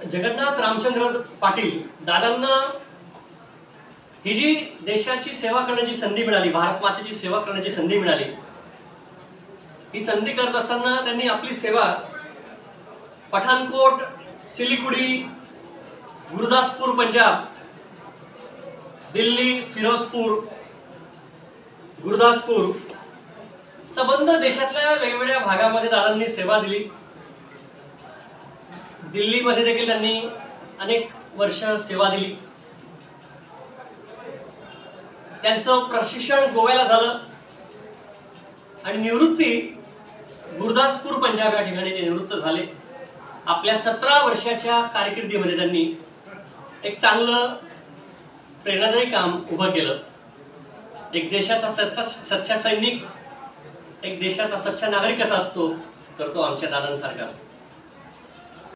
जगन्नाथ रामचंद्र पाटील दादांना ही जी देशाची सेवा करण्याची संधी मिळाली, भारत मातेची सेवा करण्याची संधी मिळाली, ही संधी करत असताना त्यांनी आपली सेवा पठाणकोट, सिलीगुडी, गुरदासपूर पंजाब, दिल्ली, फिरोजपूर, गुरदासपूर संबंध देशातल्या वेगवेगळ्या भागामध्ये दादांनी सेवा दिली। दिल्लीमध्ये देखील त्यांनी अनेक वर्ष सेवा दिली। त्यांचं प्रशिक्षण गोव्याला झालं आणि निवृत्ती गुरदासपूर पंजाब या ठिकाणी ते निवृत्त झाले। आपल्या 17 वर्षाच्या कारकिर्दीमध्ये त्यांनी एक चांगलं प्रेरणादायी काम उभं केलं। एक देशाचा सच्चा सैनिक, एक देशाचा सच्चा नागरिक कसा असतो तर तो आमच्या दादांसारखा असतो।